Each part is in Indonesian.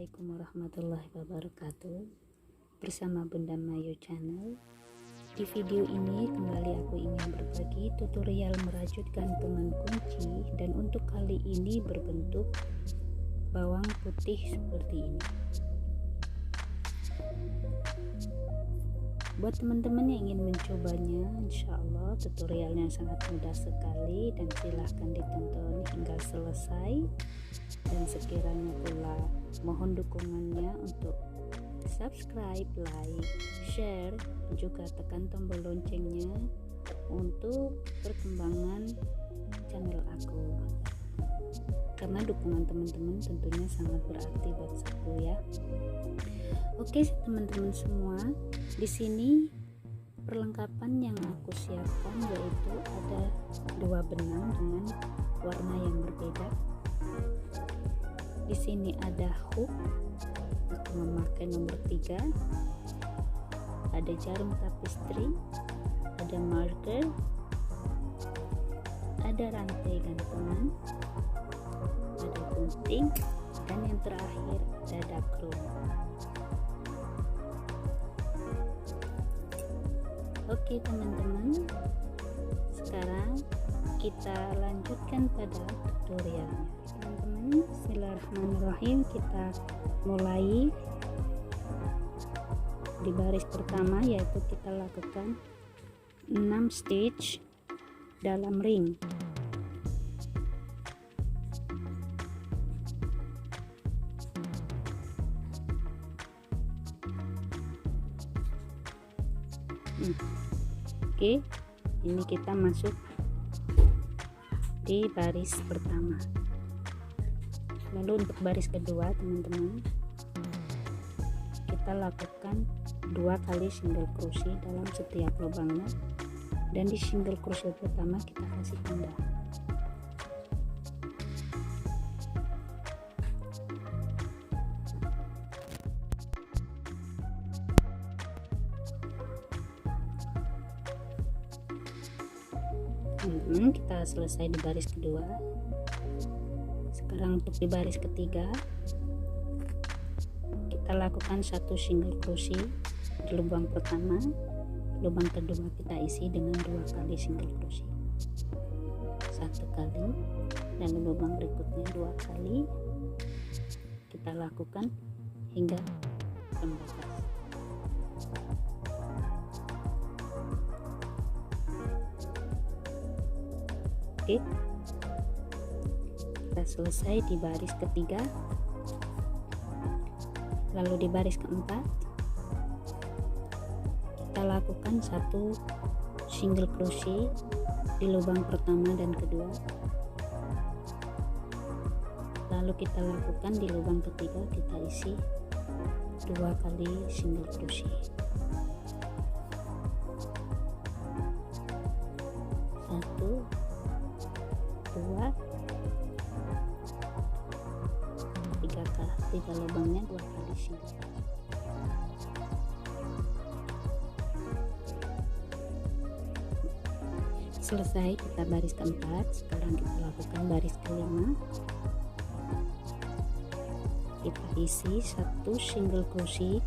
Assalamualaikum warahmatullahi wabarakatuh. Bersama Bunda Mayu Channel. Di video ini kembali aku ingin berbagi tutorial merajut gantungan kunci, dan untuk kali ini berbentuk bawang putih seperti ini. Buat teman-teman yang ingin mencobanya, insya Allah tutorialnya sangat mudah sekali dan silahkan ditonton hingga selesai. Dan sekiranya pula mohon dukungannya untuk subscribe, like, share, juga tekan tombol loncengnya untuk perkembangan channel aku, karena dukungan teman-teman tentunya sangat berarti buat aku ya. Oke teman-teman semua, di sini perlengkapan yang aku siapkan yaitu ada 2 benang dengan warna yang berbeda. Di sini ada hook, aku memakai nomor 3, ada jarum tapestry, ada marker, ada rantai gantungan, ada gunting, dan yang terakhir ada dakrum. Oke teman-teman, sekarang kita lanjutkan pada tutorialnya. Teman-teman, bismillahirrahmanirrahim, kita mulai di baris pertama, yaitu kita lakukan 6 stitch dalam ring. Oke, ini kita masuk di baris pertama. Lalu untuk baris kedua teman-teman, kita lakukan 2 kali single crochet dalam setiap lubangnya, dan di single crochet pertama kita kasih tanda. Teman-teman, kita selesai di baris kedua. Sekarang untuk di baris ketiga, kita lakukan 1 single crochet di lubang pertama. Lubang kedua kita isi dengan 2 kali single crochet, 1 kali, dan lubang berikutnya 2 kali. Kita lakukan hingga pembatas. Oke, kita selesai di baris ketiga. Lalu di baris keempat kita lakukan 1 single crochet di lubang pertama dan kedua. Lalu kita lakukan di lubang ketiga, kita isi 2 kali single crochet. 1, 2, 3 lubangnya 2 kali single. Selesai kita baris keempat. Sekarang kita lakukan baris kelima. Kita isi 1 single crochet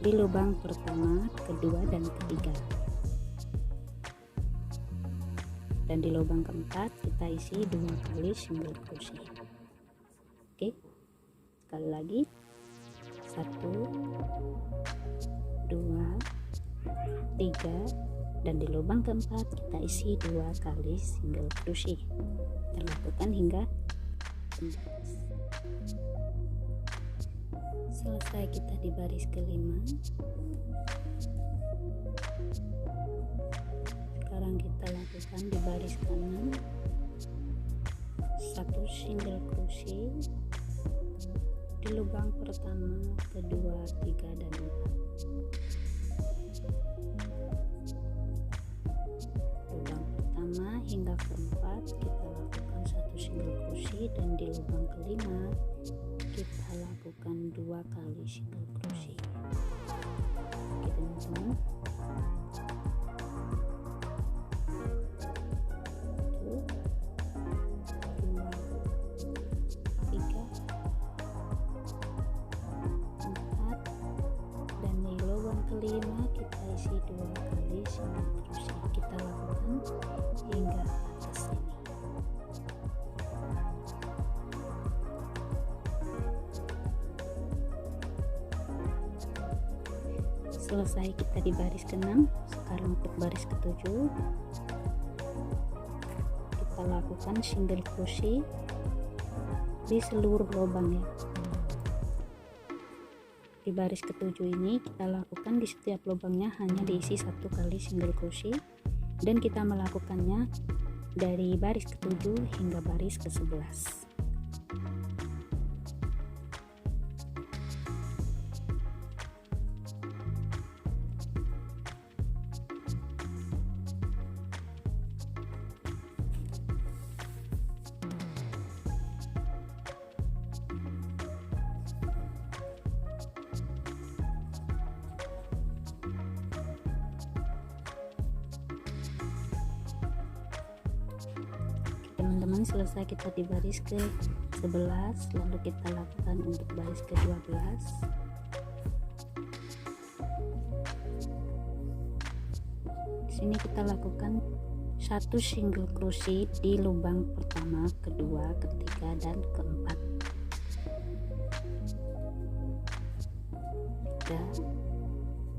di lubang pertama, kedua, dan ketiga, dan di lubang keempat kita isi 2 kali single crochet. Oke, sekali lagi, 1, 2, 3, dan di lubang keempat kita isi 2 kali single crochet. Kita lakukan hingga pembatas. Selesai kita di baris kelima. Sekarang kita lakukan di baris kanan 1 single crochet di lubang pertama, kedua, 3, dan 4. Lubang pertama hingga keempat kita lakukan 1 single crochet, dan di lubang kelima kita lakukan 2 kali single crochet. Oke teman-teman, 1, 2, 3, kelima kita isi 2 kali single crochet. Kita lakukan hingga atas sini. Selesai kita di baris ke-6. Sekarang untuk baris ke-7 kita lakukan single crochet di seluruh lubang ya. Di baris ke-7 ini kita lakukan di setiap lubangnya hanya diisi 1 kali single crochet, dan kita melakukannya dari baris ke-7 hingga baris ke-11. Teman-teman, selesai kita di baris ke-11, lalu kita lakukan untuk baris ke-12. Di sini kita lakukan 1 single crochet di lubang pertama, kedua, ketiga, dan keempat. 3,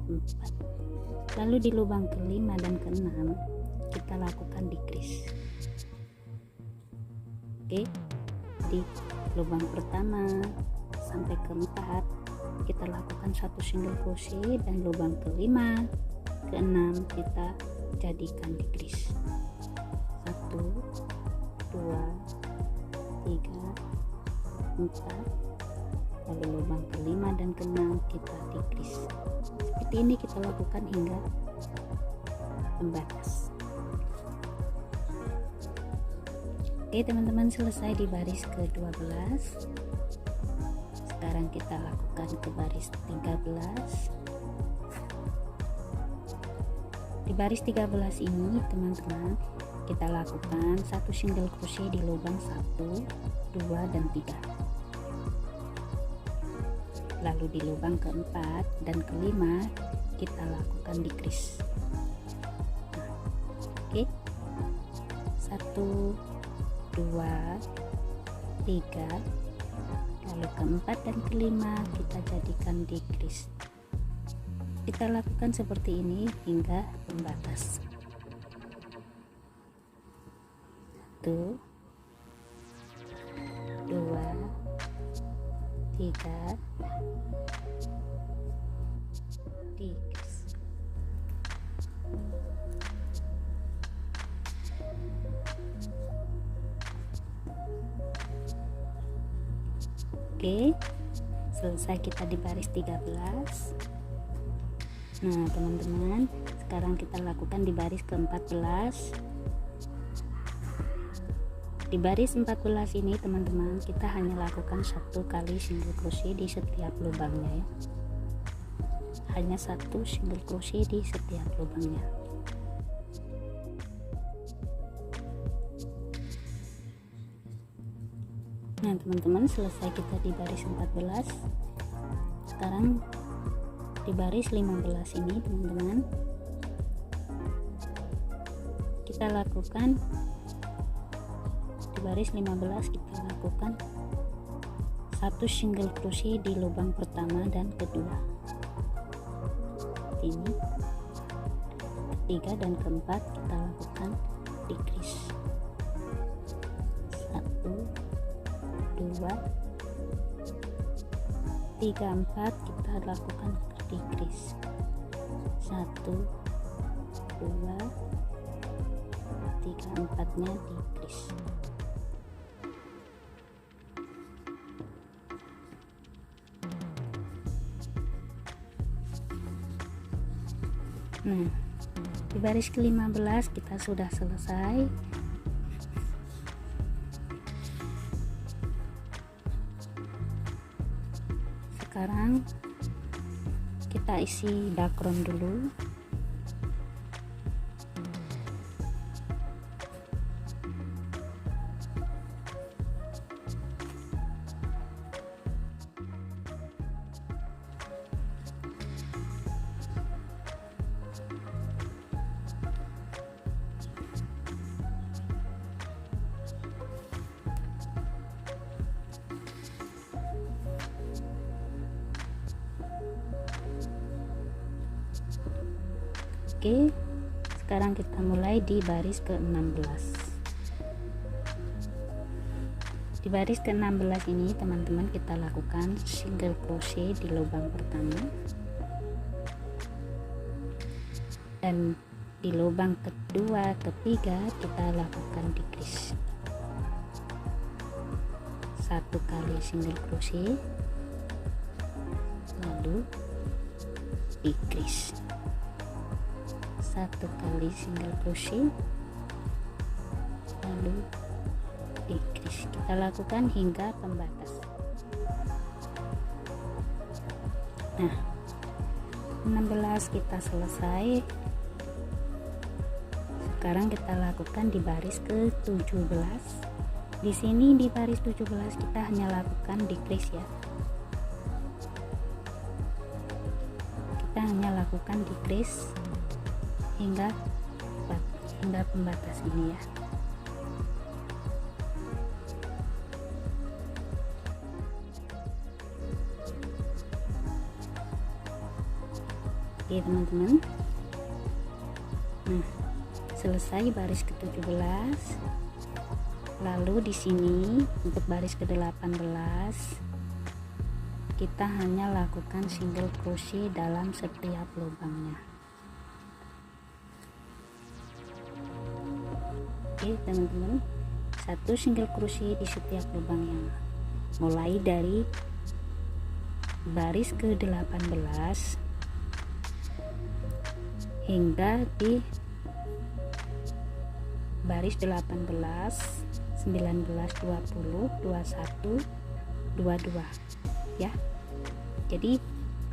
4. Lalu di lubang ke-5 dan ke-6 kita lakukan decrease. Oke, di lubang pertama sampai ke-4 kita lakukan 1 single crochet, dan lubang ke-5 ke-6 kita jadikan decrease. 1 2 3 4, lalu lubang ke-5 dan ke-6 kita decrease. Seperti ini kita lakukan hingga pembatas. Oke teman-teman, selesai di baris ke-12. Sekarang kita lakukan ke baris 13. Di baris 13 ini teman-teman, kita lakukan 1 single crochet di lubang 1, 2, dan 3. Lalu di lubang keempat dan kelima kita lakukan decrease. Oke, 1 2 3, lalu keempat dan kelima kita jadikan decrease. Kita lakukan seperti ini hingga pembatas. 1 2 3, decrease. Oke, selesai kita di baris 13. Nah teman-teman, sekarang kita lakukan di baris ke-14. Di baris 14 ini teman-teman, kita hanya lakukan 1 kali single crochet di setiap lubangnya ya. Hanya 1 single crochet di setiap lubangnya. Nah teman-teman, selesai kita di baris 14. Sekarang di baris 15 ini teman-teman, kita lakukan di baris 15 kita lakukan 1 single crochet di lubang pertama dan kedua. Ini ketiga dan keempat kita lakukan decrease. 1 2 3 4 kita lakukan decrease. 1 2 3 4 nya decrease. Nah, di baris ke-15 kita sudah selesai. Sekarang kita isi background dulu. Oke, sekarang kita mulai di baris ke-16. Di baris ke-16 ini teman-teman kita lakukan single crochet di lubang pertama, dan di lubang kedua, ketiga kita lakukan decrease. 1 kali single crochet, lalu decrease. 1 kali single crochet, lalu decrease. Kita lakukan hingga pembatas. Nah, 16 kita selesai. Sekarang kita lakukan di baris ke-17. Di sini di baris 17 kita hanya lakukan decrease ya. Kita hanya lakukan decrease hingga pembatas ini ya. Oke teman-teman. Nah, selesai baris ke-17. Lalu di sini untuk baris ke-18 kita hanya lakukan single crochet dalam setiap lubangnya. Oke teman-teman, 1 single crochet di setiap lubangnya, mulai dari baris ke-18 hingga di baris 18, 19, 20, 21, 22 ya. Jadi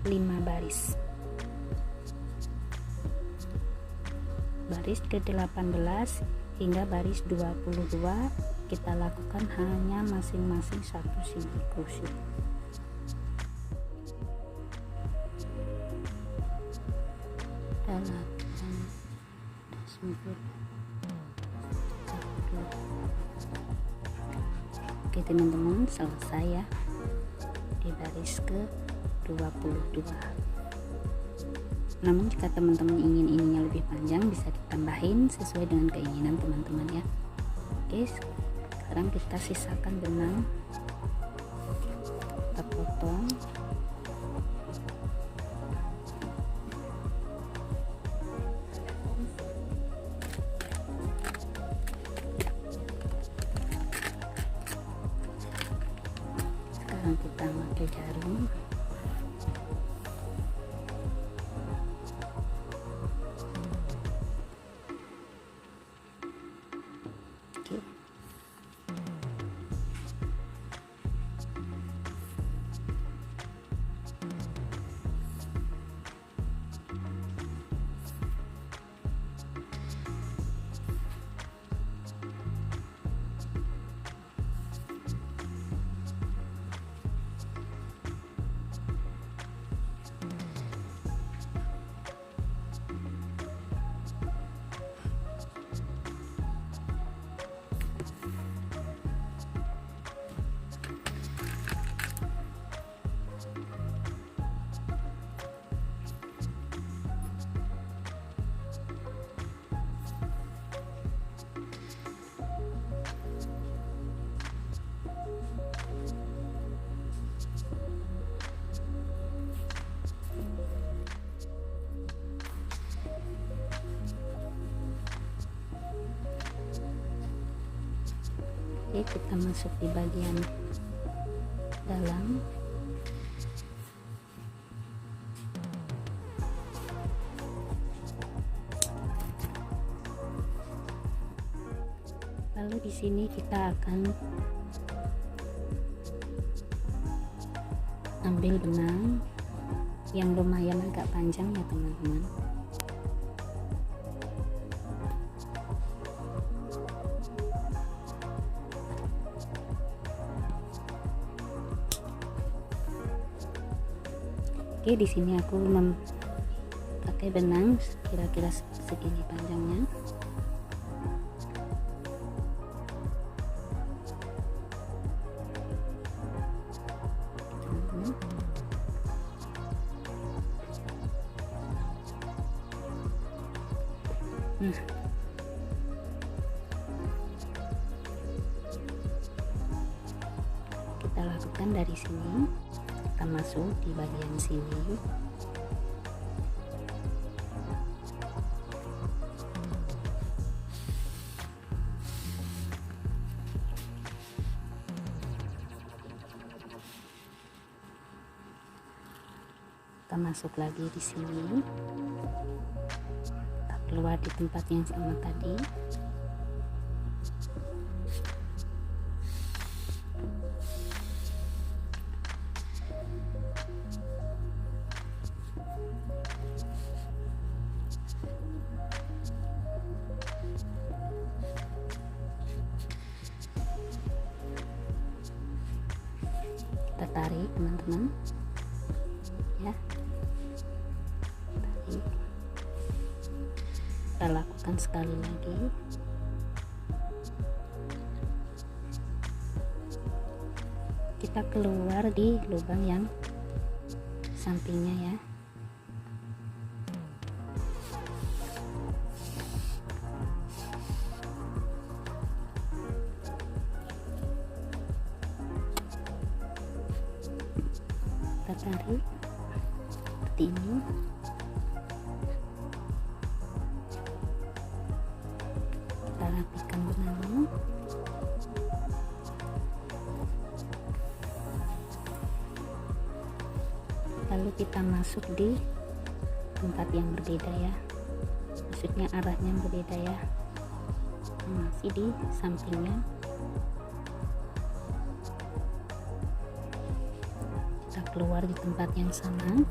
5 baris. Baris ke-18 hingga baris 22 kita lakukan hanya masing-masing 1 single crochet. Kita lakukan Oke teman-teman, selesai ya di baris ke-22. Namun jika teman-teman ingin ininya lebih panjang, bisa ditambahin sesuai dengan keinginan teman-teman ya. Oke, sekarang kita sisakan benang, kita potong. Sekarang kita pakai jarum. Oke. Oke, kita masuk di bagian dalam. Lalu di sini kita akan ambil benang yang lumayan agak panjang ya teman-teman. Oke, di sini aku pakai benang kira-kira segini panjangnya. Nah, kita lakukan dari sini. Kita masuk di bagian sini. Kita masuk lagi di sini. Kita keluar di tempat yang sama tadi. Kita tarik teman-teman ya, tarik. Kita lakukan sekali lagi. Kita keluar di lubang yang sampingnya ya. Kita tarik seperti ini. Kita rapikan benangnya. Lalu kita masuk di tempat yang berbeda ya, maksudnya arahnya berbeda ya, masih di sampingnya. Kita keluar di tempat yang sama.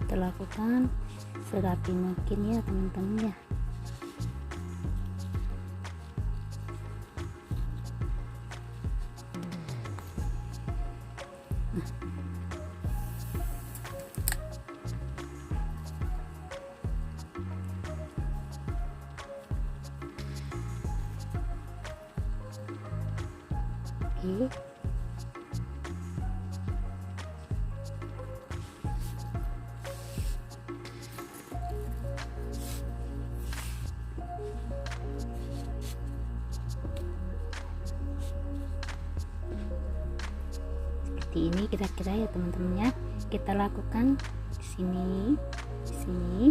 Kita lakukan serapi mungkin ya teman-teman ya. Oke. Seperti ini kira-kira ya teman-teman ya. Kita lakukan di sini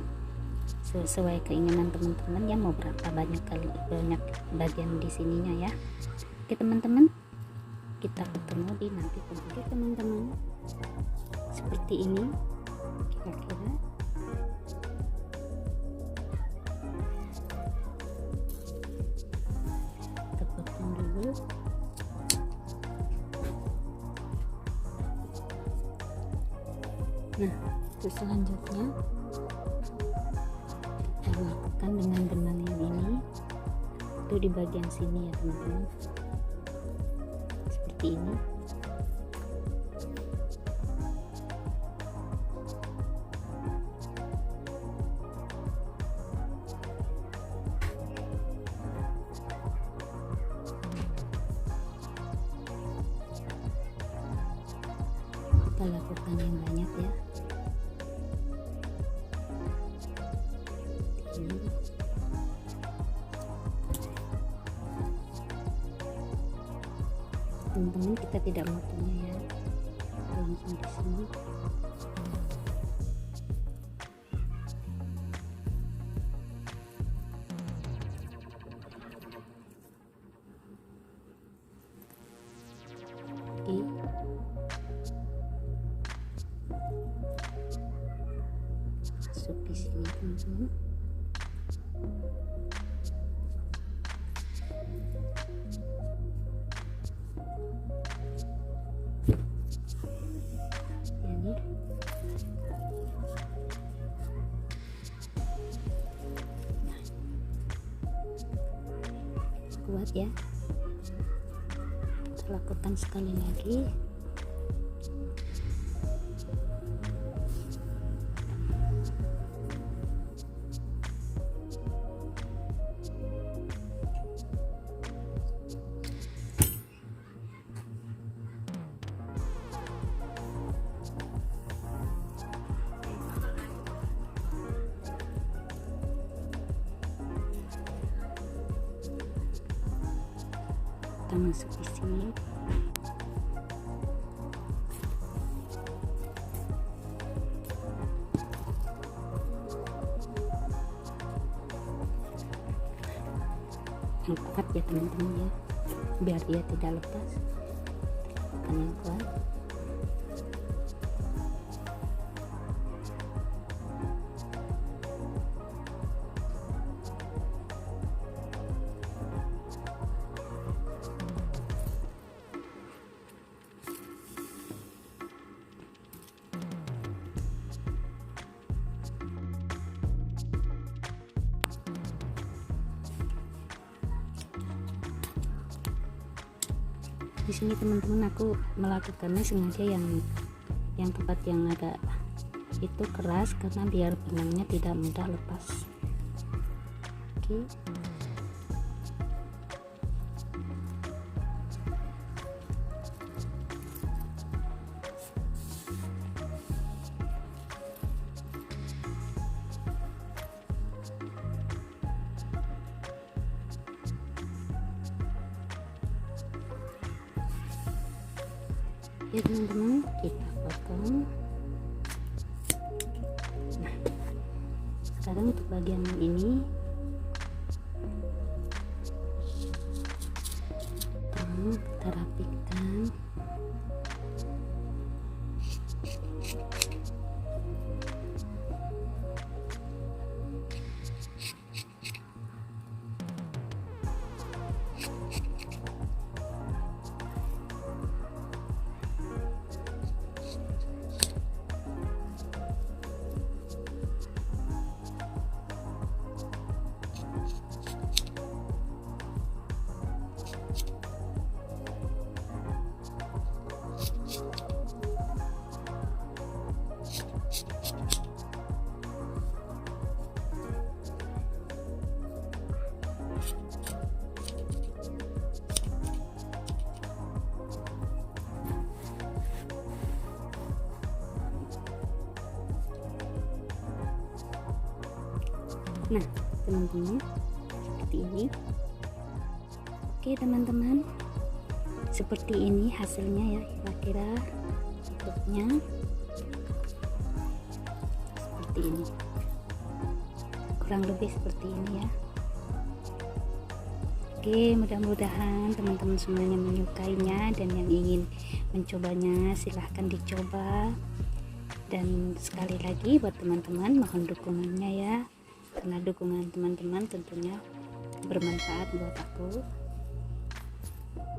sesuai keinginan teman-teman ya, mau berapa banyak bagian di sininya ya. Oke teman-teman, kita ketemu di nanti. Oke teman-teman, seperti ini kira-kira. Kita potong dulu. Nah, selanjutnya kita lakukan dengan benang yang ini, itu di bagian sini ya teman-teman, seperti ini. Kita lakukan yang banyak ya. Ini. Teman-teman, kita tidak motongnya ya, langsung di sini. Oke. Masuk di sini teman-teman. Ini kuat ya. Kita lakukan sekali lagi. kita masuk di sini. Angkat ya teman-teman ya, biar dia tidak lepas. Tekan yang kuat. Di sini teman-teman aku melakukannya sengaja yang tempat yang agak itu keras karena biar benangnya tidak mudah lepas. Oke. Ya teman-teman, kita potong. Nah, sekarang untuk bagian ini kita rapikan. Nah teman-teman, seperti ini. Oke teman-teman, seperti ini hasilnya ya, kira-kira bentuknya seperti ini, kurang lebih seperti ini ya. Oke, mudah-mudahan teman-teman semuanya menyukainya, dan yang ingin mencobanya silahkan dicoba. Dan sekali lagi buat teman-teman, mohon dukungannya ya, karena dukungan teman-teman tentunya bermanfaat buat aku.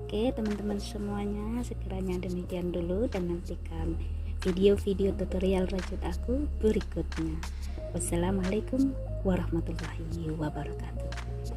Oke teman-teman semuanya, sekiranya demikian dulu, dan nantikan video-video tutorial rajut aku berikutnya. Wassalamualaikum warahmatullahi wabarakatuh.